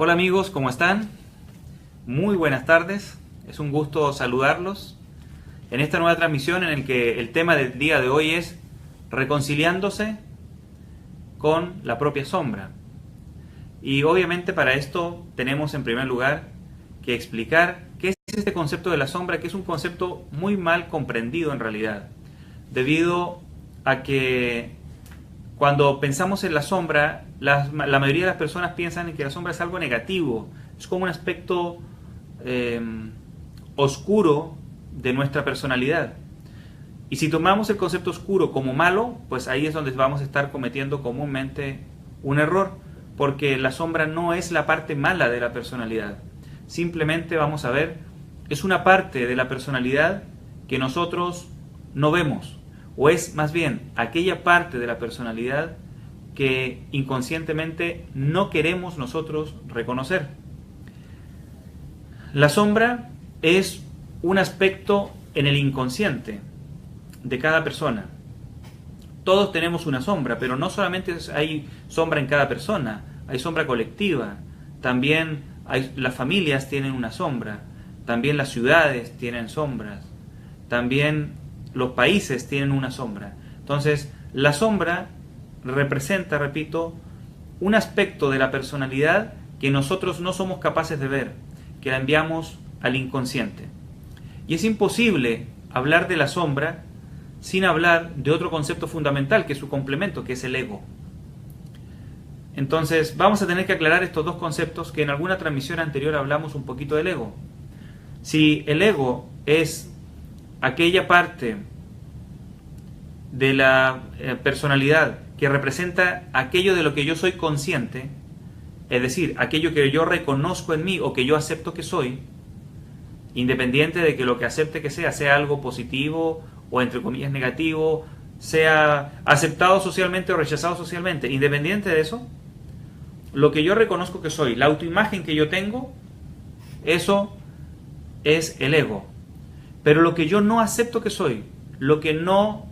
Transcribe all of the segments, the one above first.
Hola amigos, ¿cómo están? Muy buenas tardes, es un gusto saludarlos en esta nueva transmisión en el que el tema del día de hoy es reconciliándose con la propia sombra. Y obviamente para esto tenemos en primer lugar que explicar qué es este concepto de la sombra, que es un concepto muy mal comprendido en realidad, debido a que cuando pensamos en la sombra, la mayoría de las personas piensan en que la sombra es algo negativo, es como un aspecto oscuro de nuestra personalidad. Y si tomamos el concepto oscuro como malo, pues ahí es donde vamos a estar cometiendo comúnmente un error, porque la sombra no es la parte mala de la personalidad. Simplemente vamos a ver, es una parte de la personalidad que nosotros no vemos, o es más bien aquella parte de la personalidad que inconscientemente no queremos nosotros reconocer. La sombra es un aspecto en el inconsciente de cada persona. Todos tenemos una sombra, pero no solamente hay sombra en cada persona, hay sombra colectiva. También las familias tienen una sombra, también las ciudades tienen sombras, también los países tienen una sombra. Entonces, la sombra representa, repito, un aspecto de la personalidad que nosotros no somos capaces de ver, que la enviamos al inconsciente. Y es imposible hablar de la sombra sin hablar de otro concepto fundamental, que es su complemento, que es el ego. Entonces, vamos a tener que aclarar estos dos conceptos que en alguna transmisión anterior hablamos un poquito del ego. Si el ego es aquella parte de la personalidad que representa aquello de lo que yo soy consciente, es decir, aquello que yo reconozco en mí o que yo acepto que soy, independiente de que lo que acepte que sea algo positivo o entre comillas negativo, sea aceptado socialmente o rechazado socialmente, independiente de eso, lo que yo reconozco que soy, la autoimagen que yo tengo, eso es el ego. Pero lo que yo no acepto que soy, lo que no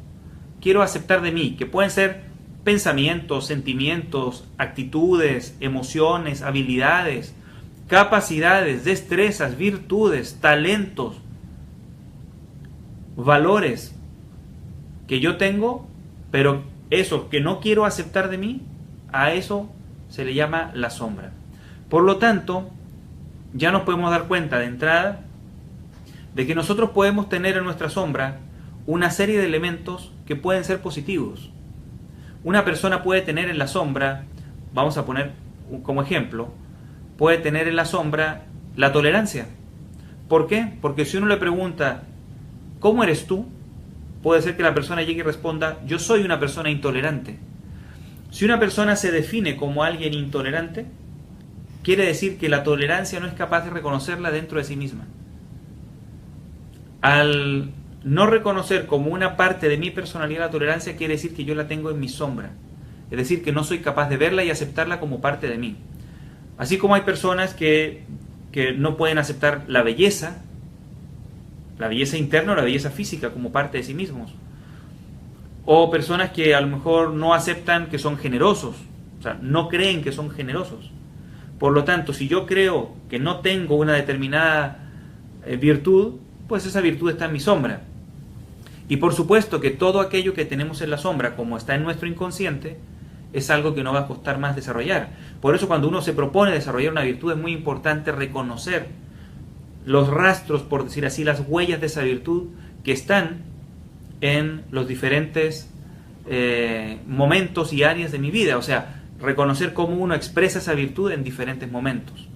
quiero aceptar de mí, que pueden ser pensamientos, sentimientos, actitudes, emociones, habilidades, capacidades, destrezas, virtudes, talentos, valores que yo tengo, pero eso que no quiero aceptar de mí, a eso se le llama la sombra. Por lo tanto, ya nos podemos dar cuenta de entrada de que nosotros podemos tener en nuestra sombra una serie de elementos que pueden ser positivos. Una persona puede tener en la sombra, vamos a poner como ejemplo, puede tener en la sombra la tolerancia. ¿Por qué? Porque si uno le pregunta, ¿cómo eres tú? Puede ser que la persona llegue y responda, yo soy una persona intolerante. Si una persona se define como alguien intolerante, quiere decir que la tolerancia no es capaz de reconocerla dentro de sí misma. Al no reconocer como una parte de mi personalidad la tolerancia, quiere decir que yo la tengo en mi sombra. Es decir, que no soy capaz de verla y aceptarla como parte de mí. Así como hay personas que no pueden aceptar la belleza interna o la belleza física como parte de sí mismos. O personas que a lo mejor no aceptan que son generosos, o sea, no creen que son generosos. Por lo tanto, si yo creo que no tengo una determinada virtud, pues esa virtud está en mi sombra. Y por supuesto que todo aquello que tenemos en la sombra, como está en nuestro inconsciente, es algo que no va a costar más desarrollar. Por eso cuando uno se propone desarrollar una virtud es muy importante reconocer los rastros, por decir así, las huellas de esa virtud que están en los diferentes momentos y áreas de mi vida. O sea, reconocer cómo uno expresa esa virtud en diferentes momentos.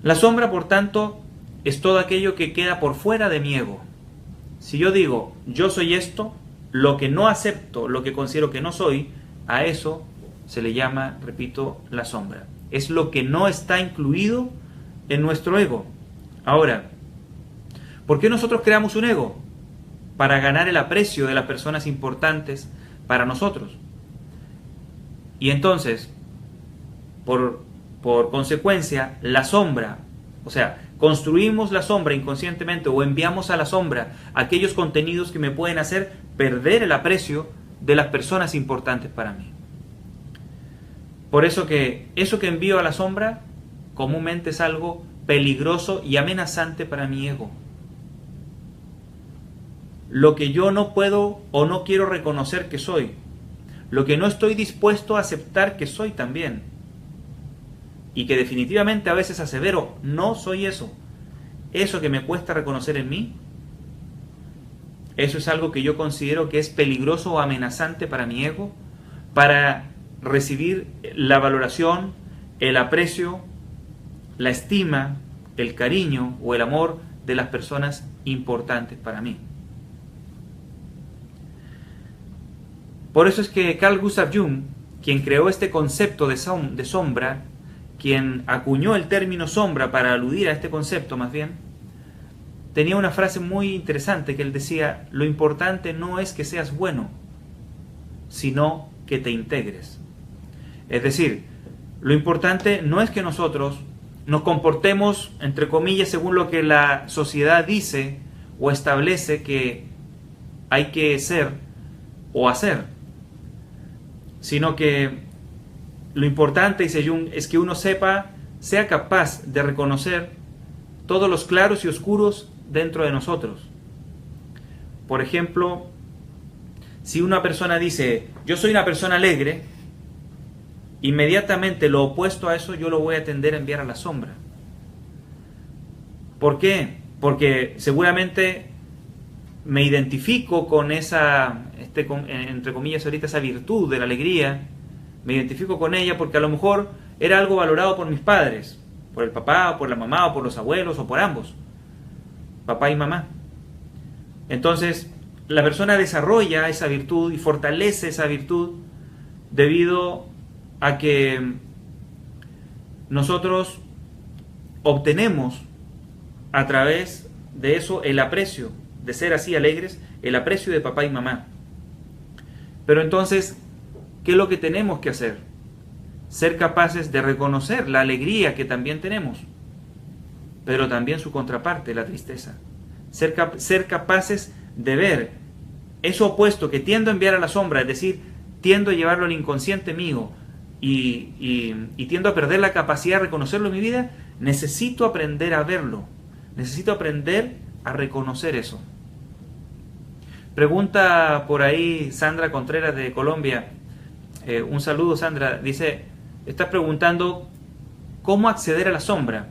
La sombra, por tanto, es todo aquello que queda por fuera de mi ego. Si yo digo, yo soy esto, lo que no acepto, lo que considero que no soy, a eso se le llama, repito, la sombra. Es lo que no está incluido en nuestro ego. Ahora, ¿por qué nosotros creamos un ego? Para ganar el aprecio de las personas importantes para nosotros. Y entonces, por consecuencia, la sombra, o sea, construimos la sombra inconscientemente o enviamos a la sombra aquellos contenidos que me pueden hacer perder el aprecio de las personas importantes para mí. Por eso que envío a la sombra comúnmente es algo peligroso y amenazante para mi ego. Lo que yo no puedo o no quiero reconocer que soy, lo que no estoy dispuesto a aceptar que soy también, y que definitivamente a veces asevero, no soy eso. Eso que me cuesta reconocer en mí, eso es algo que yo considero que es peligroso o amenazante para mi ego, para recibir la valoración, el aprecio, la estima, el cariño o el amor de las personas importantes para mí. Por eso es que Carl Gustav Jung, quien creó este concepto de sombra, quien acuñó el término sombra para aludir a este concepto más bien, tenía una frase muy interesante que él decía: lo importante no es que seas bueno, sino que te integres. Es decir, lo importante no es que nosotros nos comportemos, entre comillas, según lo que la sociedad dice o establece que hay que ser o hacer, sino que lo importante, dice Jung, es que uno sea capaz de reconocer todos los claros y oscuros dentro de nosotros. Por ejemplo, si una persona dice, yo soy una persona alegre, inmediatamente lo opuesto a eso yo lo voy a tender a enviar a la sombra. ¿Por qué? Porque seguramente me identifico con esa, entre comillas ahorita, esa virtud de la alegría. Me identifico con ella porque a lo mejor era algo valorado por mis padres, por el papá, o por la mamá, o por los abuelos, o por ambos, papá y mamá. Entonces, la persona desarrolla esa virtud y fortalece esa virtud debido a que nosotros obtenemos a través de eso el aprecio, de ser así alegres, el aprecio de papá y mamá. Pero entonces, ¿qué es lo que tenemos que hacer? Ser capaces de reconocer la alegría que también tenemos, pero también su contraparte, la tristeza. Ser capaces de ver eso opuesto que tiendo a enviar a la sombra, es decir, tiendo a llevarlo al inconsciente mío y tiendo a perder la capacidad de reconocerlo en mi vida. Necesito aprender a verlo, necesito aprender a reconocer eso. Pregunta por ahí Sandra Contreras de Colombia. Un saludo, Sandra. Dice, estás preguntando cómo acceder a la sombra.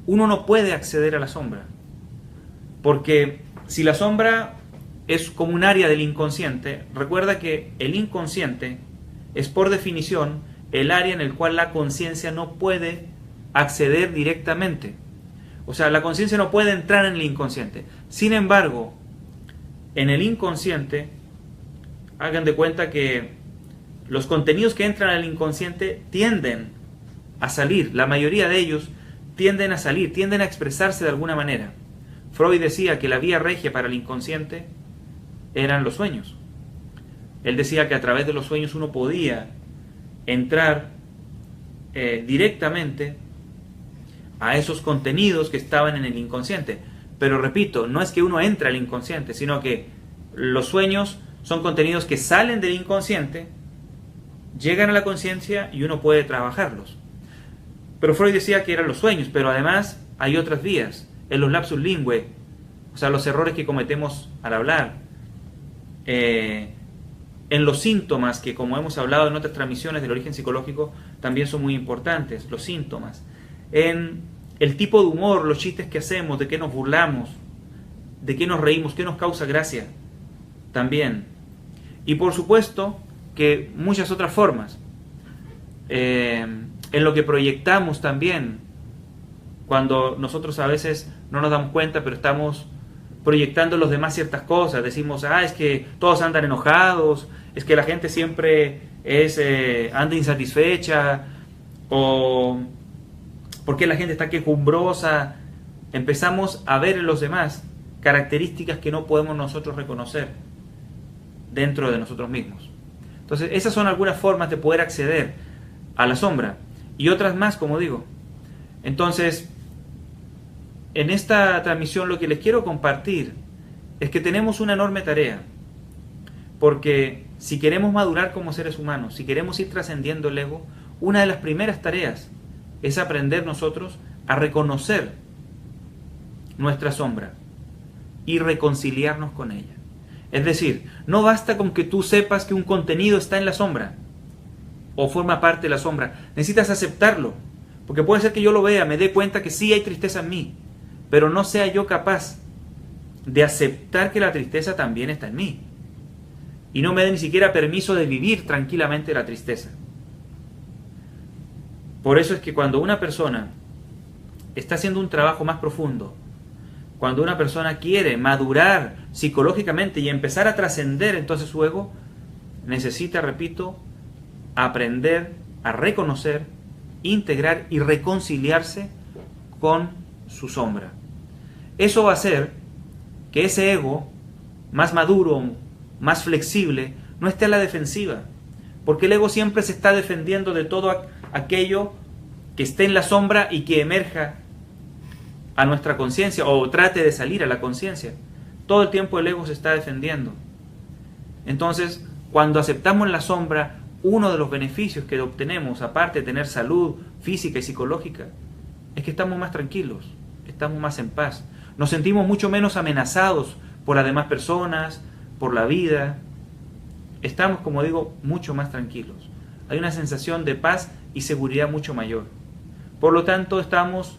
Uno no puede acceder a la sombra, porque si la sombra es como un área del inconsciente, recuerda que el inconsciente es por definición el área en el cual la conciencia no puede acceder directamente. O sea, la conciencia no puede entrar en el inconsciente. Sin embargo, en el inconsciente, hagan de cuenta que los contenidos que entran al inconsciente tienden a salir, la mayoría de ellos tienden a salir, tienden a expresarse de alguna manera. Freud decía que la vía regia para el inconsciente eran los sueños. Él decía que a través de los sueños uno podía entrar directamente a esos contenidos que estaban en el inconsciente. Pero repito, no es que uno entre al inconsciente, sino que los sueños son contenidos que salen del inconsciente, llegan a la conciencia y uno puede trabajarlos. Pero Freud decía que eran los sueños, pero además hay otras vías, en los lapsus linguae, o sea, los errores que cometemos al hablar, en los síntomas, que como hemos hablado en otras transmisiones del origen psicológico, también son muy importantes, los síntomas, en el tipo de humor, los chistes que hacemos, de qué nos burlamos, de qué nos reímos, qué nos causa gracia, también. Y por supuesto que muchas otras formas, en lo que proyectamos también, cuando nosotros a veces no nos damos cuenta, pero estamos proyectando en los demás ciertas cosas. Decimos, es que todos andan enojados, es que la gente siempre anda insatisfecha, o porque la gente está quejumbrosa. Empezamos a ver en los demás características que no podemos nosotros reconocer dentro de nosotros mismos. Entonces, esas son algunas formas de poder acceder a la sombra, y otras más, como digo. Entonces, en esta transmisión lo que les quiero compartir es que tenemos una enorme tarea, porque si queremos madurar como seres humanos, si queremos ir trascendiendo el ego, una de las primeras tareas es aprender nosotros a reconocer nuestra sombra y reconciliarnos con ella. Es decir, no basta con que tú sepas que un contenido está en la sombra o forma parte de la sombra. Necesitas aceptarlo, porque puede ser que yo lo vea, me dé cuenta que sí hay tristeza en mí, pero no sea yo capaz de aceptar que la tristeza también está en mí. Y no me dé ni siquiera permiso de vivir tranquilamente la tristeza. Por eso es que cuando una persona está haciendo un trabajo más profundo, cuando una persona quiere madurar psicológicamente y empezar a trascender entonces su ego, necesita, repito, aprender a reconocer, integrar y reconciliarse con su sombra. Eso va a hacer que ese ego más maduro, más flexible, no esté a la defensiva, porque el ego siempre se está defendiendo de todo aquello que esté en la sombra y que emerja a nuestra conciencia o trate de salir a la conciencia. Todo el tiempo el ego se está defendiendo. Entonces, cuando aceptamos la sombra, uno de los beneficios que obtenemos, aparte de tener salud física y psicológica, es que estamos más tranquilos, estamos más en paz. Nos sentimos mucho menos amenazados por las demás personas, por la vida. Estamos, como digo, mucho más tranquilos. Hay una sensación de paz y seguridad mucho mayor. Por lo tanto, estamos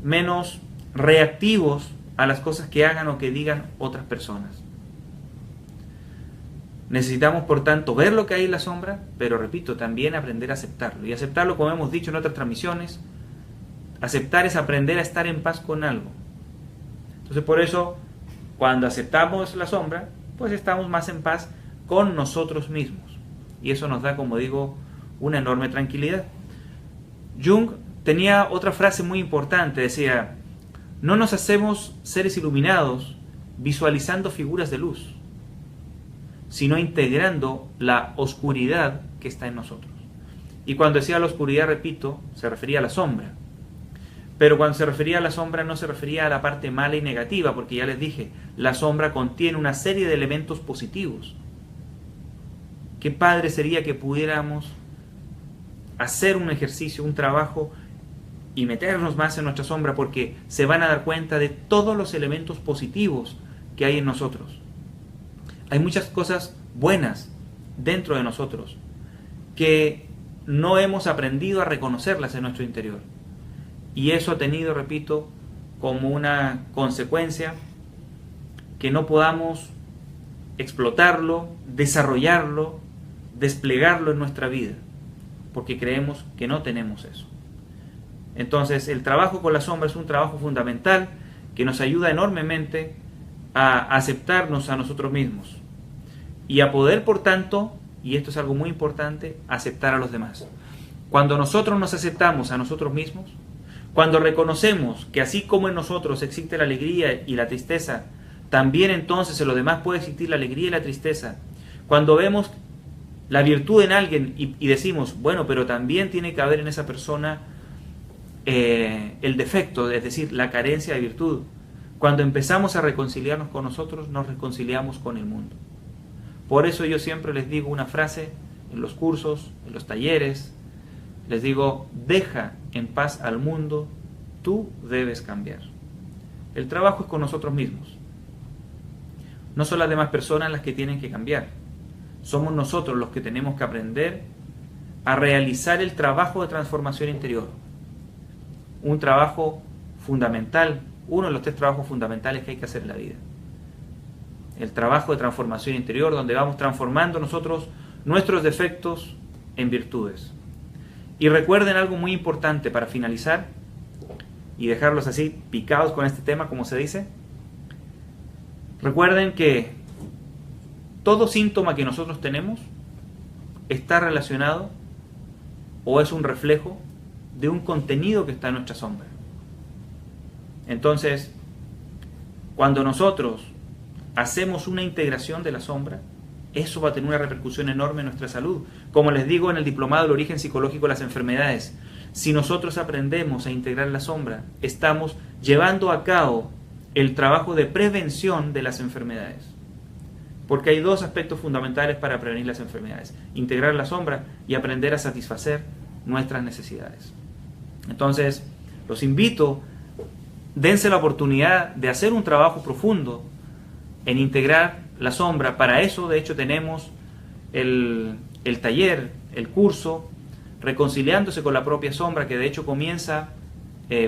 menos reactivos a las cosas que hagan o que digan otras personas. Necesitamos, por tanto, ver lo que hay en la sombra, pero repito, también aprender a aceptarlo. Y aceptarlo, como hemos dicho en otras transmisiones, aceptar es aprender a estar en paz con algo. Entonces, por eso, cuando aceptamos la sombra, pues estamos más en paz con nosotros mismos. Y eso nos da, como digo, una enorme tranquilidad. Jung tenía otra frase muy importante, decía: no nos hacemos seres iluminados visualizando figuras de luz, sino integrando la oscuridad que está en nosotros. Y cuando decía la oscuridad, repito, se refería a la sombra. Pero cuando se refería a la sombra no se refería a la parte mala y negativa, porque ya les dije, la sombra contiene una serie de elementos positivos. Qué padre sería que pudiéramos hacer un ejercicio, un trabajo y meternos más en nuestra sombra, porque se van a dar cuenta de todos los elementos positivos que hay en nosotros. Hay muchas cosas buenas dentro de nosotros que no hemos aprendido a reconocerlas en nuestro interior. Y eso ha tenido, repito, como una consecuencia que no podamos explotarlo, desarrollarlo, desplegarlo en nuestra vida, porque creemos que no tenemos eso. Entonces, el trabajo con la sombra es un trabajo fundamental que nos ayuda enormemente a aceptarnos a nosotros mismos y a poder, por tanto, y esto es algo muy importante, aceptar a los demás. Cuando nosotros nos aceptamos a nosotros mismos, cuando reconocemos que así como en nosotros existe la alegría y la tristeza, también entonces en los demás puede existir la alegría y la tristeza. Cuando vemos la virtud en alguien y decimos, bueno, pero también tiene que haber en esa persona el defecto, es decir, la carencia de virtud. Cuando empezamos a reconciliarnos con nosotros, nos reconciliamos con el mundo. Por eso yo siempre les digo una frase en los cursos, en los talleres, les digo: deja en paz al mundo, tú debes cambiar. El trabajo es con nosotros mismos. No son las demás personas las que tienen que cambiar. Somos nosotros los que tenemos que aprender a realizar el trabajo de transformación interior. Un trabajo fundamental, uno de los 3 trabajos fundamentales que hay que hacer en la vida. El trabajo de transformación interior, donde vamos transformando nosotros nuestros defectos en virtudes. Y recuerden algo muy importante para finalizar y dejarlos así picados con este tema, como se dice. Recuerden que todo síntoma que nosotros tenemos está relacionado o es un reflejo de un contenido que está en nuestra sombra. Entonces, cuando nosotros hacemos una integración de la sombra, eso va a tener una repercusión enorme en nuestra salud. Como les digo en el diplomado del origen psicológico de las enfermedades, si nosotros aprendemos a integrar la sombra, estamos llevando a cabo el trabajo de prevención de las enfermedades. Porque hay 2 aspectos fundamentales para prevenir las enfermedades: integrar la sombra y aprender a satisfacer nuestras necesidades. Entonces, los invito, dense la oportunidad de hacer un trabajo profundo en integrar la sombra. Para eso, de hecho, tenemos el taller, el curso, Reconciliándose con la propia sombra, que de hecho comienza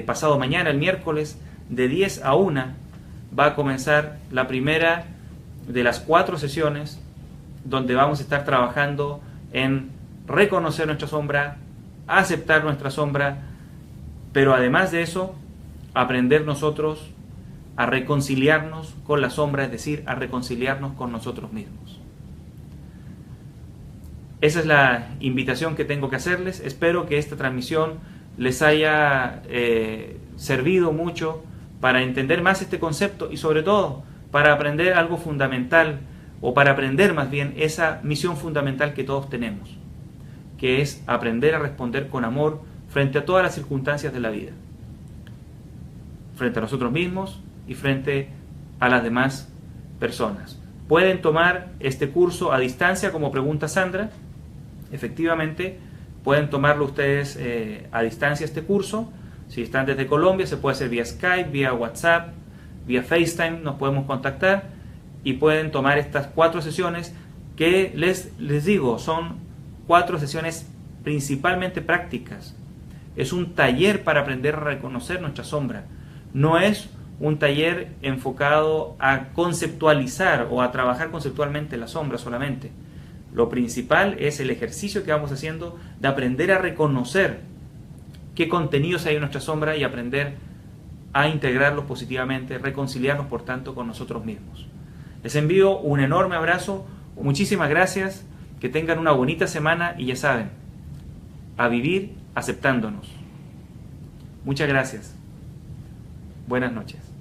pasado mañana, el miércoles, de 10 a 1, va a comenzar la primera de las 4 sesiones, donde vamos a estar trabajando en reconocer nuestra sombra, aceptar nuestra sombra, pero además de eso, aprender nosotros a reconciliarnos con la sombra, es decir, a reconciliarnos con nosotros mismos. Esa es la invitación que tengo que hacerles. Espero que esta transmisión les haya servido mucho para entender más este concepto y sobre todo para aprender algo fundamental, o para aprender más bien esa misión fundamental que todos tenemos, que es aprender a responder con amor frente a todas las circunstancias de la vida, frente a nosotros mismos y frente a las demás personas. Pueden tomar este curso a distancia, como pregunta Sandra. Efectivamente, pueden tomarlo ustedes a distancia este curso. Si están desde Colombia, se puede hacer vía Skype, vía WhatsApp, vía FaceTime, nos podemos contactar y pueden tomar estas 4 sesiones que les digo, son 4 sesiones principalmente prácticas. Es un taller para aprender a reconocer nuestra sombra. No es un taller enfocado a conceptualizar o a trabajar conceptualmente la sombra solamente. Lo principal es el ejercicio que vamos haciendo de aprender a reconocer qué contenidos hay en nuestra sombra y aprender a integrarlos positivamente, reconciliarnos por tanto con nosotros mismos. Les envío un enorme abrazo, muchísimas gracias, que tengan una bonita semana y ya saben, a vivir aceptándonos. Muchas gracias. Buenas noches.